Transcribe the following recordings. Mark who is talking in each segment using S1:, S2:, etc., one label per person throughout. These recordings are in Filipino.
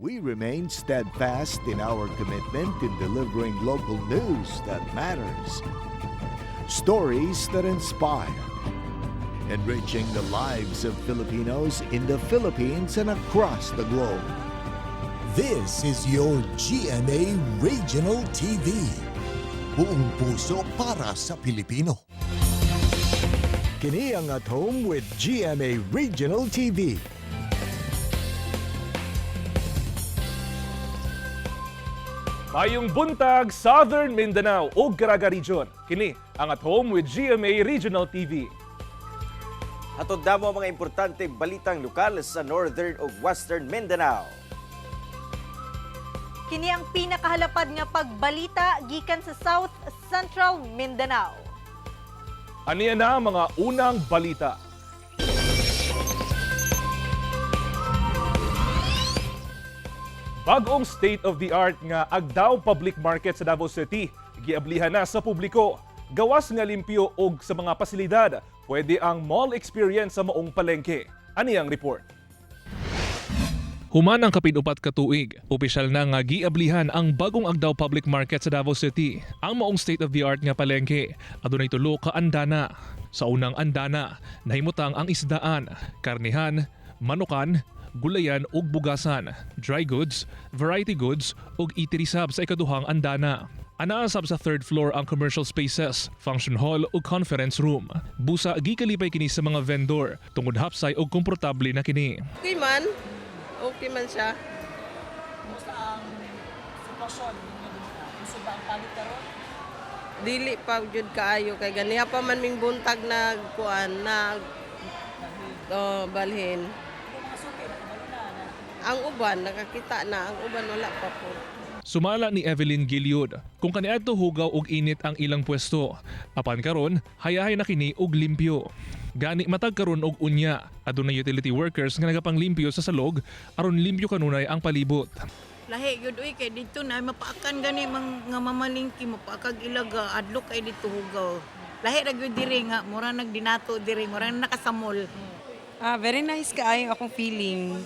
S1: we remain steadfast in our commitment in delivering local news that matters. Stories that inspire. Enriching the lives of Filipinos in the Philippines and across the globe.
S2: This is your GMA Regional TV. Buong puso para sa Pilipino.
S1: Kini ang At Home with GMA Regional TV.
S3: Mayong buntag, Southern Mindanao ug Caraga Region. Kini ang At Home with GMA Regional TV.
S4: Hatod damo mga importanteng balitang lokal sa Northern ug Western Mindanao.
S5: Kini ang pinakahalapad nga pagbalita gikan sa South Central Mindanao.
S3: Aniya na mga unang balita. Bagong state-of-the-art nga Agdao Public Market sa Davao City giablihan na sa publiko. Gawas nga limpyo og sa mga pasilidad, pwede ang mall experience sa maong palengke. Ani ang report. Human ang kapin-upat ka tuig, opisyal na nga giablihan ang bagong Agdao Public Market sa Davao City. Ang maong state-of-the-art nga palengke, adunay tulo ka andana. Sa unang andana, nahimutang ang isdaan, karnihan, manukan, gulayan ug bugasan, dry goods, variety goods ug eatery sab sa ikaduhang andana. Anaa sab sa third floor ang commercial spaces, function hall ug conference room. Busa gikalipay kini sa mga vendor, tungod hapsay ug komportable na kini.
S6: Okay man siya.
S7: Kumusta ang sitwasyon ninyo dito? Gusto ba ang palit karon?
S6: Dili pa jud kaayo kay ganiha pa man ming buntag nagkuan na balhin.
S7: Yung mga suki, nakabalo na.
S6: Ang uban nakakita na, ang uban wala pa po.
S3: Sumala ni Evelyn Giliod, kung kaniadto hugaw og init ang ilang pwesto. Apan karon, hayahay na kini og limpyo. Gani matag karon og unya, adunay utility workers nga nagapanglimpyo sa salog aron limpyo kanunay ang palibot.
S7: Lahi gyud uy kay dito na mapaakan gani nga mamalingki mapaakag ilaga adlo kay dito hugaw. Lahi ra gyud diri nga mura nagdinato diri, mura nakasamol.
S8: Very nice kaayo akong feeling.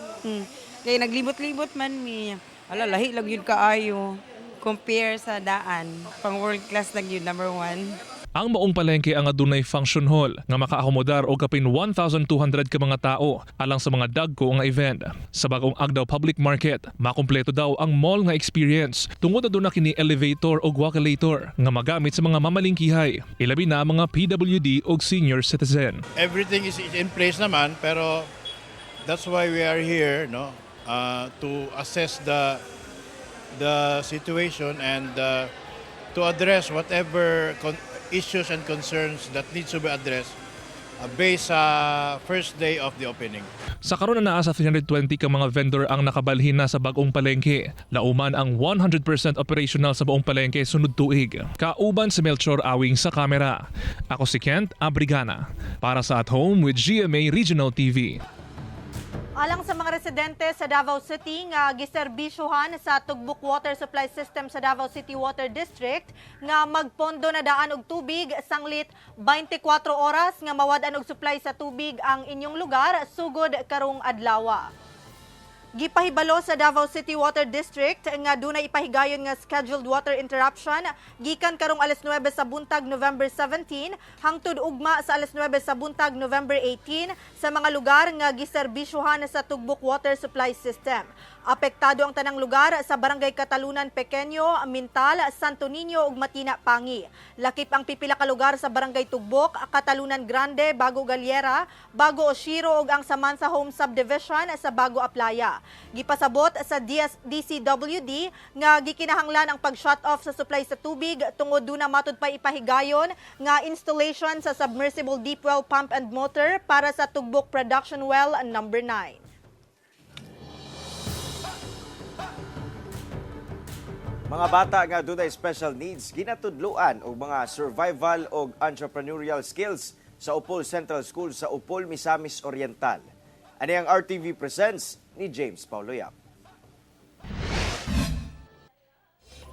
S8: Kaya naglibot-libot man mi. Ala lahi lang yun kaayo. Compare sa daan. Pang world class lang yun, number 1.
S3: Ang maong palengke ang adunay function hall nga makaakomodar og kapin 1,200 ka mga tao alang sa mga dagko nga event. Sa bagong Agdao Public Market, makumpleto daw ang mall nga experience tungod aduna kini elevator o walkalator nga magamit sa mga mamalingkihay, ilabi na mga PWD o senior citizen.
S9: Everything is in place naman, pero that's why we are here, no, to assess the situation and to address whatever issues and concerns that needs to be addressed based sa first day of the opening.
S3: Sa karon na naa sa 320 ka mga vendor ang nakabalhin na sa bagong palengke. Lauman ang 100% operational sa buong palengke sunod tuig. Kauban si Melchor Awing sa kamera. Ako si Kent Abrigana para sa At Home with GMA Regional TV.
S5: Alang sa mga residente sa Davao City nga giserbisyuhan sa Tugbok Water Supply System sa Davao City Water District nga magpondo na daan og tubig sanglit 24 oras nga mawad-an og supply sa tubig ang inyong lugar sugod karong adlaw. Gipahibalo sa Davao City Water District nga dunay ipahigayon nga scheduled water interruption gikan karong alas 9 sa buntag November 17 hangtod ugma sa alas 9 sa buntag November 18 sa mga lugar nga giserbisyuhan sa Tugbok Water Supply System. Apektado ang tanang lugar sa Barangay Katalunan Pequeño, Mintal, Santo Niño ug Matina Pangi. Lakip ang pipila ka lugar sa Barangay Tugbok, Katalunan Grande, Bago Galiera, Bago Oshiro ug ang Samansa Home Subdivision sa Bago Aplaya. Gipasabot sa DCWD nga gikinahanglan ang pag-shut off sa supply sa tubig tungod duna matud pa ipahigayon nga installation sa submersible deep well pump and motor para sa Tugbok Production Well number 9.
S4: Mga bata nga dunay special needs ginatudloan og mga survival og entrepreneurial skills sa Upol Central School sa Upol, Misamis Oriental. Ani ang RTV Presents ni James Paulo Yap.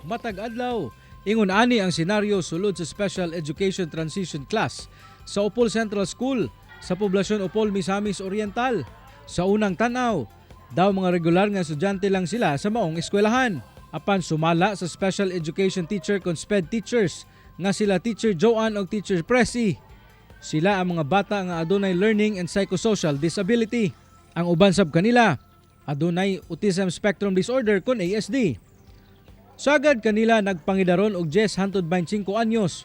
S10: Matag adlaw, ingon ani ang senaryo sulod sa Special Education Transition Class sa Upol Central School sa poblasyon Upol, Misamis Oriental. Sa unang tanaw, daw mga regular nga estudyante lang sila sa maong eskwelahan. Apan sumala sa Special Education Teacher kon SPED teachers nga sila Teacher Joanne o Teacher Presi. Sila ang mga bata nga adunay learning and psychosocial disability. Ang uban sab kanila adunay autism spectrum disorder kon ASD. Sagad kanila nagpangidaron og 10 hangtod 25 anyos.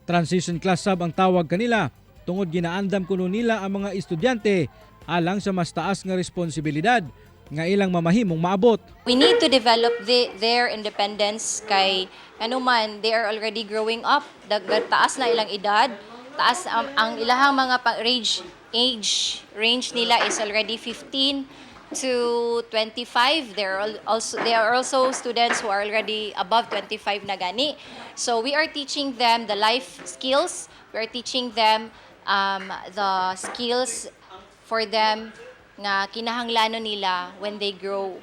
S10: Transition class sab ang tawag kanila tungod ginaandam kuno nila ang mga estudyante alang sa mas taas nga responsibilidad nga ilang mamahimong maabot.
S11: We need to develop their independence kay man they are already growing up. Taas na ilang edad, taas ang ilahang mga age range nila is already 15 to 25. They are also students who are already above 25 na gani. So we are teaching them the life skills. We are teaching them the skills for them nga kinahanglanon nila when they grow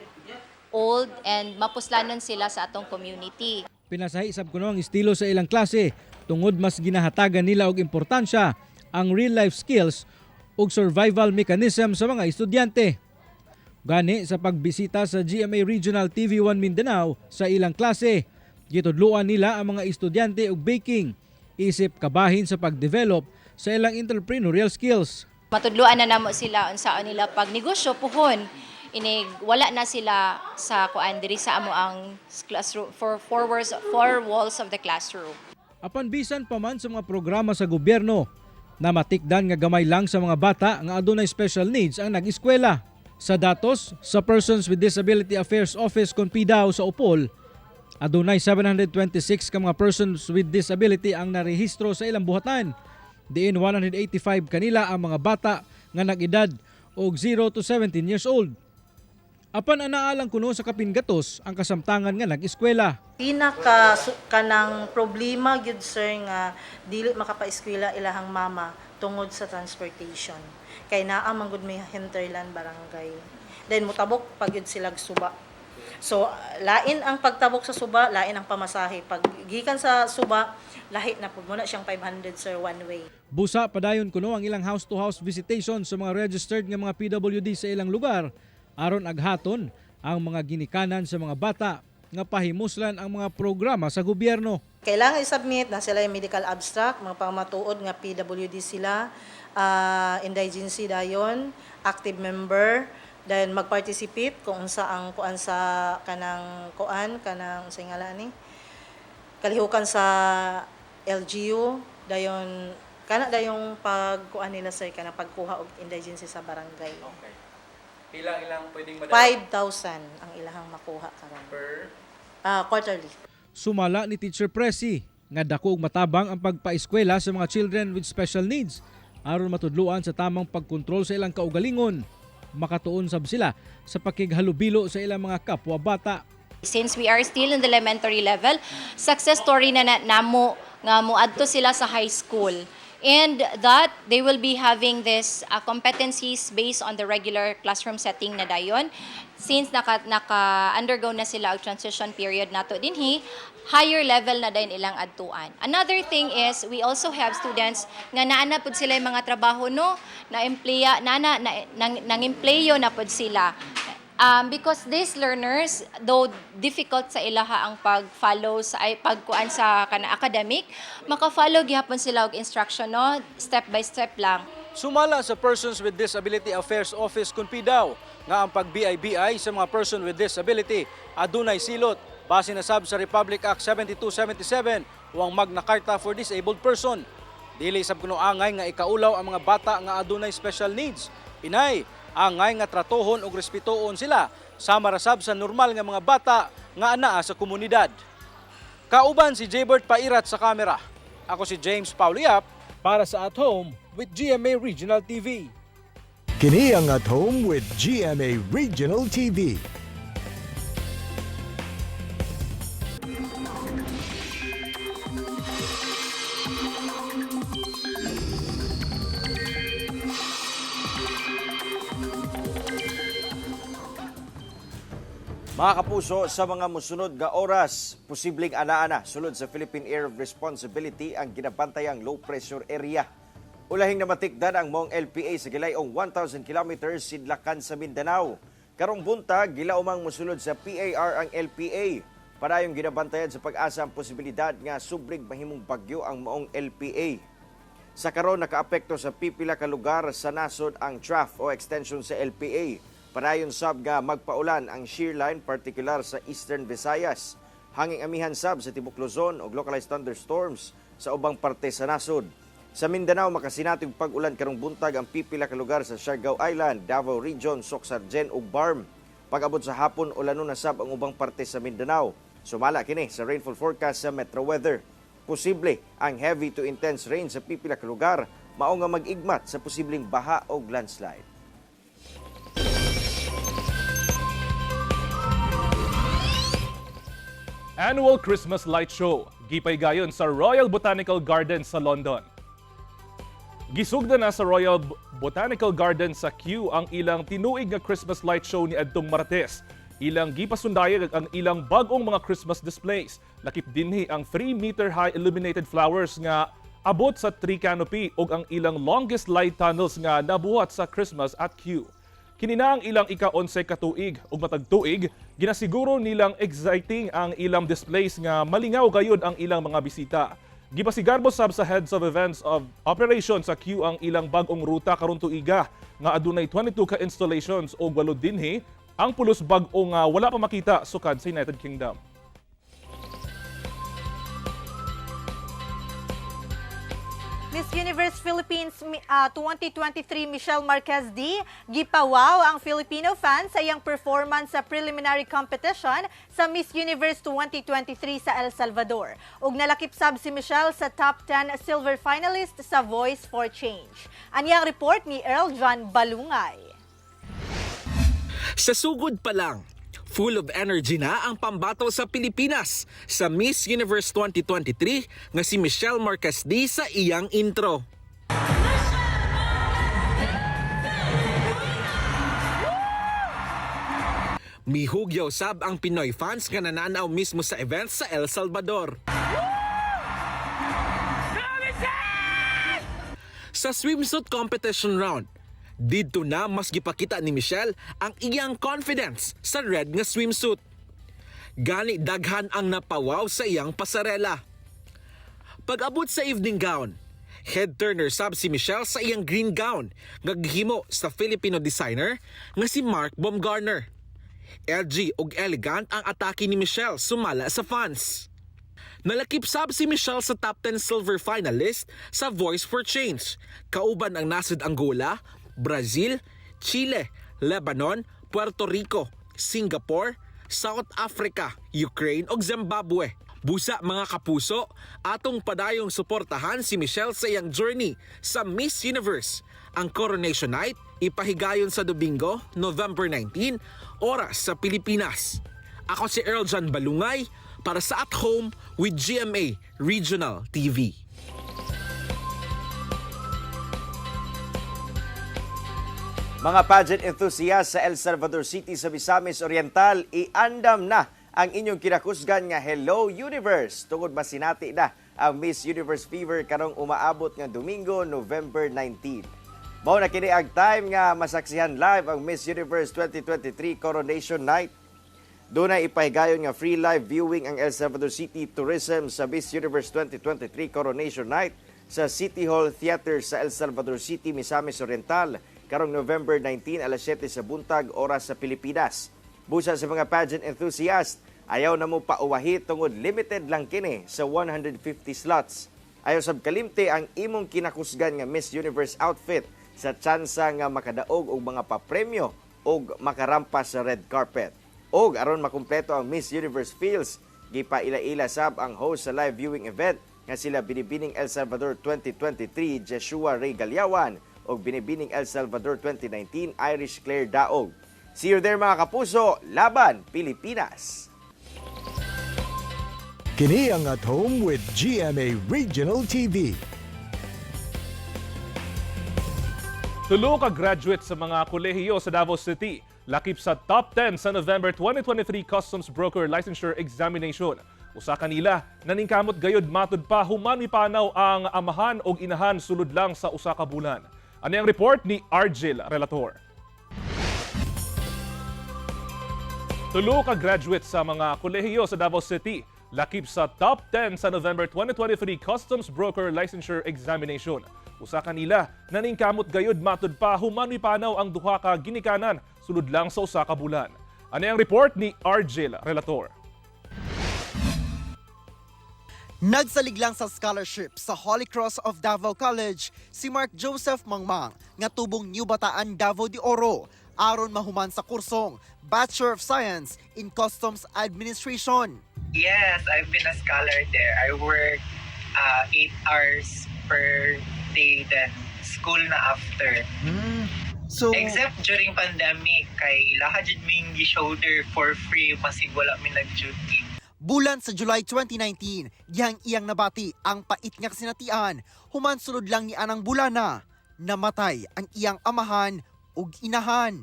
S11: old and mapuslanon sila sa atong community.
S10: Pinasahi sab kuno ang estilo sa ilang klase tungod mas ginahatagan nila og importansya ang real life skills ug survival mechanism sa mga estudyante. Gani sa pagbisita sa GMA Regional TV1 Mindanao sa ilang klase, gitudluan nila ang mga estudyante og baking, isip kabahin sa pagdevelop sa ilang entrepreneurial skills.
S11: Matudluan na namo sila unsaon nila pag negosyo puhon. Inig wala na sila sa kuan diri sa amo ang classroom for four walls of the classroom.
S10: Apan bisan pa man sa mga programa sa gobyerno na matikdan nga gamay lang sa mga bata nga adunay special needs ang nag-eskwela. Sa datos sa Persons with Disability Affairs Office kon PDAO sa Upol, adunay 726 ka mga persons with disability ang narehistro sa ilang buhatan. Diin 185 kanila ang mga bata nga nag-edad og 0 to 17 years old. Apan anaalang kuno sa kapingatos ang kasamtangan nga nag-eskwela.
S12: Pinaka kanang problema gyud sir nga dili makapaeskwela ilahang mama tungod sa transportation. Kay naa man gud may hinterland barangay. Then mutabok pag gyud sila suba. So lain ang pagtabok sa suba, lain ang pamasahe. Pag gikan sa suba, lahi na pud mo na siyang 500 sir one way.
S10: Busa padayon kuno ang ilang house-to-house visitation sa mga registered nga mga PWD sa ilang lugar aron aghaton ang mga ginikanan sa mga bata nga pahimuslan ang mga programa sa gobyerno.
S12: Kailangan i-submit na sila yung medical abstract, mga pangmatuod nga PWD sila, indigency dayon, active member, then mag-participate kung sa ang kuan sa kanang sa ingala ni kalihukan sa LGU dayon kana dayong pagkuan nila sa kanang pagkuha og indigency sa barangay.
S13: Okay. Ilang pwedeng madala?
S12: 5,000 ang ilahang makuha karon.
S13: Per?
S12: Quarterly.
S10: Sumala ni Teacher Presi nga dako og matabang ang pagpaeskwela sa mga children with special needs aron matudluan sa tamang pagkontrol sa ilang kaugalingon. Makatuon sab sila sa pakighalubilo sa ilang mga kapwa bata.
S11: Since we are still in the elementary level, success story na namo nga moadto sila sa high school. And that they will be having this competencies based on the regular classroom setting na dayon. Since naka-undergo na sila ang transition period nato dinhi, higher level na din ilang adtuan. Another thing is we also have students nga naana pud sila yung mga trabaho no, nang-empleyo na pud sila. Because these learners, though difficult sa ilaha ang pag-follow sa pagkuan sa kana academic, maka-follow gihapon sila og instruction no, step by step lang.
S10: Sumala sa Persons with Disability Affairs Office kun PDAO nga ang pag-BI-BI sa mga person with disability adunay silot base na sab sa Republic Act 7277 o ang Magna Carta for Disabled Person. Dili sab kuno angay nga ikaulaw ang mga bata nga adunay special needs. Inay angay nga tratohon ug respetoon sila sama ra sab sa normal nga mga bata nga anaa sa komunidad. Kauban si Jaybert Pairat sa kamera. Ako si James Pauliap para sa At Home with GMA Regional TV.
S1: Kini ang At Home with GMA Regional TV.
S4: Mga kapuso, sa mga musunod nga oras, posibleng anaa na sulod sa Philippine Air of Responsibility ang ginabantayang low pressure area. Ulahing namatikdan ang mong LPA sa gilayong 1,000 kilometers sidlakan sa Mindanao. Karong buntag, gilaumang musulod sa PAR ang LPA. Padayong ginabantayan sa pag-asa ang posibilidad nga subrig mahimong bagyo ang moong LPA. Sa karon nakaapekto sa pipila ka lugar sa nasod ang trough o extension sa LPA. Padayon sab nga magpaulan ang shear line partikular sa Eastern Visayas. Hanging amihan sab sa Tibok Luzon og localized thunderstorms sa ubang parte sa nasod. Sa Mindanao, makasinatong pag-ulan karong buntag ang pipila ka lugar sa Siargao Island, Davao Region, Socsargen ug Barm. Pag-abot sa hapon, ulanon na sab ang ubang parte sa Mindanao. Sumala kini sa rainfall forecast sa Metro Weather. Posible ang heavy to intense rain sa pipila ka lugar, mao nga mag-igmat sa posibleng baha o landslide.
S3: Annual Christmas Light Show, gipaygayon sa Royal Botanical Gardens sa London. Gisugda na sa Royal Botanical Gardens sa Kew ang ilang tinuig nga Christmas Light Show ni adtong Martes. Ilang gipasundayag ang ilang bag-ong mga Christmas displays. Lakip dinhi ang 3-meter high illuminated flowers nga abot sa tree canopy ug ang ilang longest light tunnels nga nabuhat sa Christmas at Kew. Kinina ang ilang ika-11 katuig ug matag tuig, ginasiguro nilang exciting ang ilang displays nga malingaw gayud ang ilang mga bisita. Gipasigarbo sab sa heads of events of operations sa Kew ang ilang bag-ong ruta karon tuiga nga adunay 22 ka installations og 8 dinhi ang pulos bag-o nga wala pa makita sukad sa United Kingdom.
S5: Miss Universe Philippines 2023 Michelle Marquez D. Gipawaw ang Filipino fans sa iyang performance sa preliminary competition sa Miss Universe 2023 sa El Salvador. Ug nalakip sab si Michelle sa top 10 silver finalist sa Voice for Change. Anyang report ni Earl John Balungay.
S14: Sa sugod pa lang, full of energy na ang pambato sa Pilipinas sa Miss Universe 2023 nga si Michelle Marquez D sa iyang intro. Mihugyaw sab ang Pinoy fans nga nananaw mismo sa event sa El Salvador. Sa swimsuit competition round, dito na mas gipakita ni Michelle ang iyang confidence sa red nga swimsuit. Gani daghan ang napawaw sa iyang pasarela. Pag-abot sa evening gown, head turner sab si Michelle sa iyang green gown nga gihimo sa Filipino designer nga si Mark Baumgartner. LG ug elegant ang atake ni Michelle sumala sa fans. Nalakip sab si Michelle sa top 10 silver finalist sa Voice for Change. Kauban ang nasud Angola, Brazil, Chile, Lebanon, Puerto Rico, Singapore, South Africa, Ukraine ug Zimbabwe. Busa mga kapuso, atong padayong suportahan si Michelle sa iyang journey sa Miss Universe. Ang Coronation Night ipahigayon sa Domingo, November 19, oras sa Pilipinas. Ako si Earl John Balungay para sa At Home with GMA Regional TV.
S4: Mga pageant enthusiasts sa El Salvador City sa Misamis Oriental, iandam na ang inyong kinakusgan nga Hello Universe. Tungod masinati na ang Miss Universe Fever karong umaabot nga Domingo, November 19. Mao na kini ang time nga masaksihan live ang Miss Universe 2023 Coronation Night. Doon ay ipahigayon nga free live viewing ang El Salvador City Tourism sa Miss Universe 2023 Coronation Night sa City Hall Theater sa El Salvador City, Misamis Oriental, karong November 19, alas 7 sa buntag, oras sa Pilipinas. Busa sa mga pageant enthusiast, ayaw na mo pauwahi tungod limited lang kini sa 150 slots. Ayaw sab kalimte ang imong kinakusgan nga Miss Universe outfit sa tsansa nga makadaog og mga papremyo og makarampas sa red carpet. Og aron makumpleto ang Miss Universe feels, gipaila-ila sab ang host sa live viewing event nga sila Binibining El Salvador 2023 Joshua Ray Galyawan o Binibining El Salvador 2019 Irish Claire Daog. See you there mga kapuso, laban Pilipinas!
S1: Kini ang At Home with GMA Regional TV.
S3: Tulo ka graduate sa mga kolehiyo sa Davao City lakip sa top 10 sa November 2023 Customs Broker Licensure Examination. Usa kanila naningkamot gayud matud pa human mipanaw ang amahan o inahan sulod lang sa usa ka bulan. Ano ang report ni Argel Relator? Tulo ka graduate sa mga kolehiyo sa Davao City lakip sa top 10 sa November 2023 Customs Broker Licensure Examination. Usa kanila naningkamot gayud matud pa human mipanaw ang duha ka ginikanan sulod lang sa usa ka bulan. Ano ang report ni Argel Relator?
S15: Nagsalig lang sa scholarship sa Holy Cross of Davao College si Mark Joseph Mangmang nga tubong New Bataan Davao de Oro aron mahuman sa kursong Bachelor of Science in Customs Administration.
S16: Yes, I've been a scholar there. I work 8 hours per day then school na after.
S15: So
S16: except during pandemic kay lahat jud ming gi-shoulder for free masig wala mi nag-duty.
S15: Bulan sa July 2019, iyang nabati ang pait nga kasinatian, human sulod lang ni anang bulana, namatay ang iyang amahan ug inahan.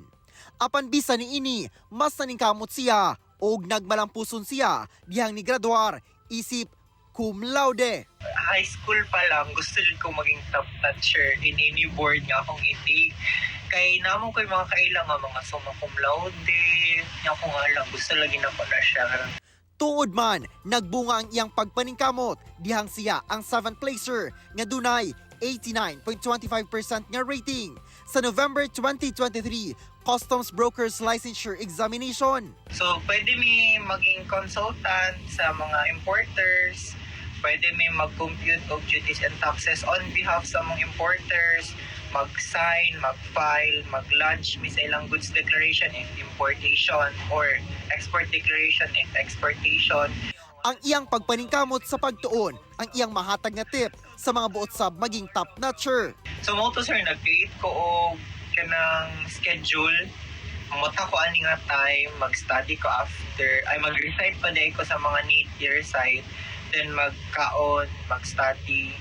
S15: Apan bisa ni ini, mas naningkamot siya ug nagmalampuson siya dihang ni graduar isip cum laude.
S16: High school pa lang, gusto jud ko maging top notcher in any board nga akong itig. Kay namo ko'y mga kailangan mga summa cum laude, nga akong alam, gusto lagi na ko na siya.
S15: Tuod man, nagbunga ang iyang pagpaningkamot, dihang siya ang 7th placer nga dunay 89.25% nga rating sa November 2023 Customs Brokers Licensure Examination.
S16: So pwede mi maging consultant sa mga importers, pwede mi mag-compute of duties and taxes on behalf sa mga importers, mag-sign, mag-file, mag-lodge mi sa ilang goods declaration if importation or export declaration if exportation.
S15: Ang iyang pagpaningkamot sa pagtuon, ang iyang mahatag nga tip sa mga buot sab maging top notcher.
S16: So mo to sir, nag-create ko og kanang schedule. Mata ko ani nga time, mag-study ko after, ay mag-recite pa day ko sa mga need year site, then magkaon, mag-study,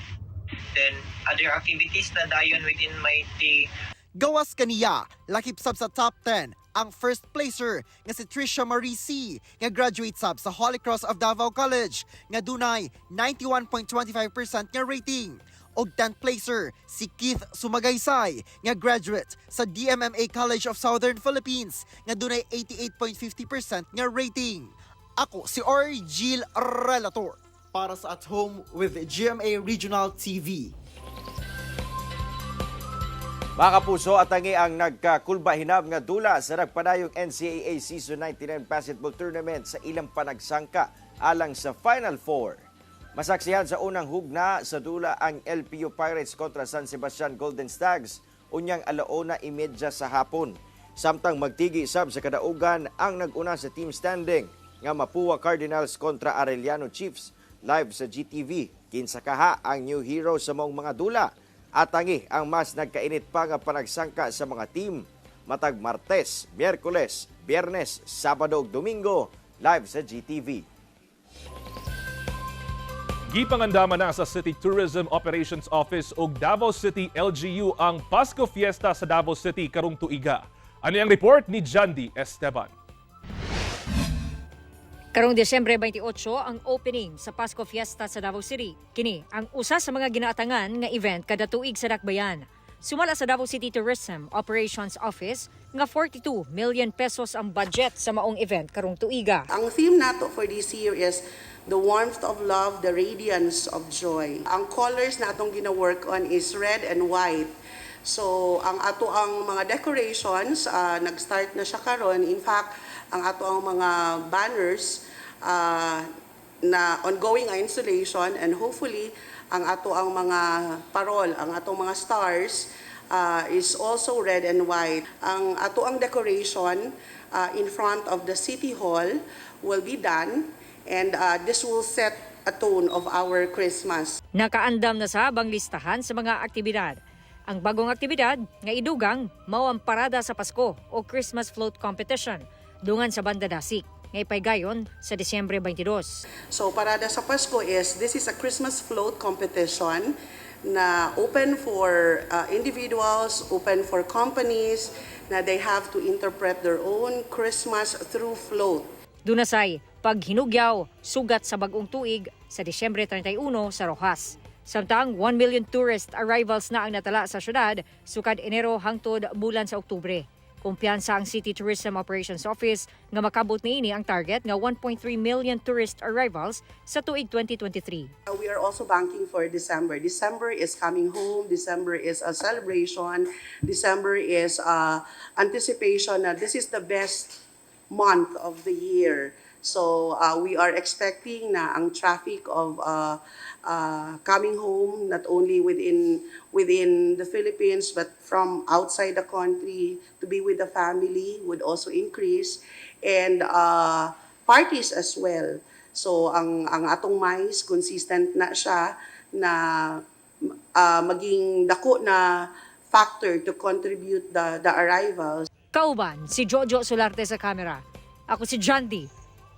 S16: then other activities na dayon within my day.
S15: Gawas kaniya, lakip sab sa top 10 ang first placer nga si Tricia Marie C nga graduate sab sa Holy Cross of Davao College nga dunay 91.25% nga rating. Og 10th placer si Keith Sumagaysay nga graduate sa DMMA College of Southern Philippines nga dunay 88.50% nga rating. Ako si Argel Relator para sa At Home with GMA Regional TV.
S4: Mga kapuso, atangi ang nagkakulba-hinab nga dula sa nagpadayong NCAA Season 99 Basketball Tournament sa ilang panagsangka alang sa Final Four. Masaksihan sa unang hugna sa dula ang LPU Pirates kontra San Sebastian Golden Stags unyang 1:30 sa hapon. Samtang magtigi sab sa kadaugan ang naguna sa team standing nga Mapua Cardinals kontra Arellano Chiefs live sa GTV. Kinsa kaha ang new hero sa mong mga dula. Atangi ang mas nagkainit pa nga panagsangka sa mga team matag Martes, Miyerkules, Biyernes, Sabado ug Domingo live sa GTV.
S3: Gipangandama na sa City Tourism Operations Office ug Davao City LGU ang Pasko Fiesta sa Davao City karong tuiga. Ano ang report ni Jandy Esteban?
S17: Karong Desyembre 28 ang opening sa Pasko Fiesta sa Davao City. Kini ang usa sa mga ginaatangan nga event kada tuig sa Dakbayan. Sumala sa Davao City Tourism Operations Office nga 42 million pesos ang budget sa maong event karong tuiga.
S18: Ang theme nato for this year is the warmth of love, the radiance of joy. Ang colors na atong gina-work on is red and white. So ang ato ang mga decorations nag-start na siya karon. In fact, ang ato ang mga banners na ongoing installation and hopefully ang ato ang mga parol, ang atong mga stars is also red and white. Ang ato ang decoration in front of the City Hall will be done and this will set a tone of our Christmas.
S17: Nakaandam na sa habang listahan sa mga aktibidad. Ang bagong aktibidad nga idugang mao ang parada sa Pasko o Christmas Float Competition dungan sa Banda Dasik, ngay paygayon sa Disyembre 22.
S18: So parada sa Pasko this is a Christmas float competition na open for individuals, open for companies. na they have to interpret their own Christmas through float.
S17: Dunasay, paghinugyaw, sugat sa bagong tuig sa Disyembre 31 sa Rojas. Samtang 1 million tourist arrivals na ang natala sa syudad sukad Enero hangtod bulan sa Oktubre. Kumpiyansa ang City Tourism Operations Office nga makabot niini ang target nga 1.3 million tourist arrivals sa tuig 2023.
S18: We are also banking for December. December is coming home. December is a celebration. December is anticipation na this is the best month of the year. So we are expecting na ang traffic of coming home not only within the Philippines but from outside the country to be with the family would also increase, and parties as well. So ang atong mais consistent na siya na maging dako na factor to contribute the arrivals.
S17: Kauban si Jojo Solarte sa kamera. Ako si Jandy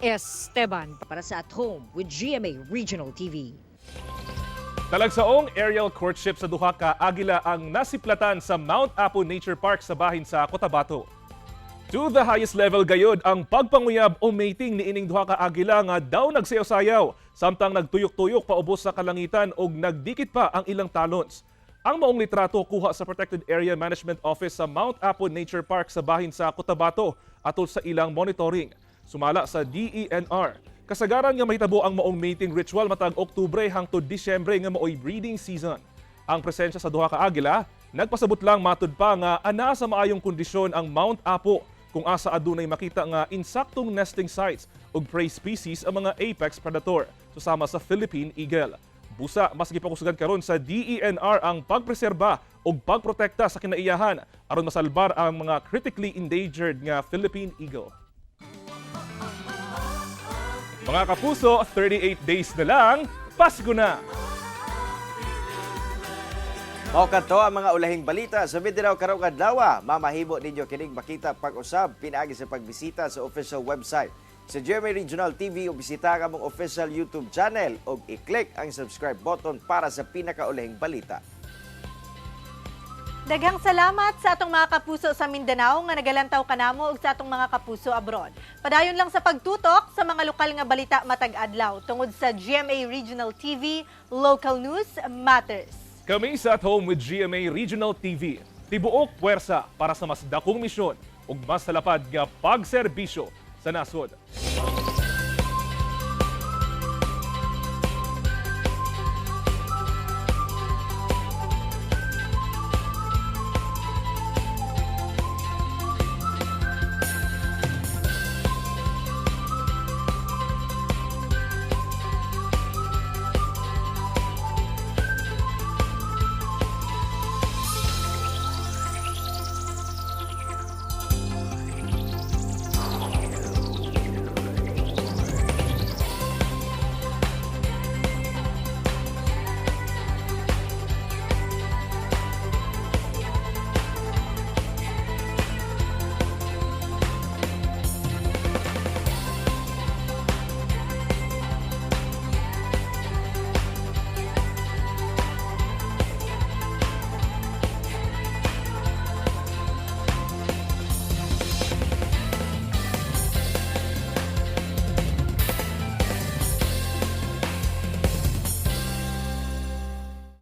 S17: Esteban para sa At Home with GMA Regional TV.
S3: Talagsaong aerial courtship sa duha ka agila ang nasiplatan sa Mount Apo Nature Park sa bahin sa Cotabato. To the highest level gayod ang pagpanguyab o mating ni ining duha ka agila nga daw nagsayaw-sayaw samtang nagtuyok-tuyok paubos sa kalangitan og nagdikit pa ang ilang talons. Ang maong litrato kuha sa Protected Area Management Office sa Mount Apo Nature Park sa bahin sa Cotabato atol sa ilang monitoring. Sumala sa DENR. Kasagaran nga mahitabo ang maong mating ritual matag Oktubre hangtod Disyembre nga maoy breeding season. Ang presensya sa duha ka agila nagpasabot lang matud pa nga ana sa maayong kondisyon ang Mount Apo kung asa adunay makita nga insaktong nesting sites ug prey species ang mga apex predator susama sa Philippine eagle. Busa mas gipakusugan karon sa DENR ang pagpreserba ug pagprotekta sa kinaiyahan aron masalbar ang mga critically endangered nga Philippine eagle. Mga kapuso, 38 days na lang, Pasko na!
S4: Mao kadto ang mga ulahing balita sa Mindanao karong adlaw. Mamahimo ninyo kining makita pag-usab pinaagi sa pagbisita sa official website sa GMA Regional TV o bisita ka mong official YouTube channel o i-click ang subscribe button para sa pinakaulahing balita.
S5: Daghang salamat sa atong mga kapuso sa Mindanao nga nagalantaw kanamo ug sa atong mga kapuso abroad. Padayon lang sa pagtutok sa mga lokal nga balita matag adlaw tungod sa GMA Regional TV, Local News Matters.
S3: Kami sa At Home with GMA Regional TV. Tibuok puwersa para sa mas dakong misyon ug mas salapad nga pagserbisyo sa nasod.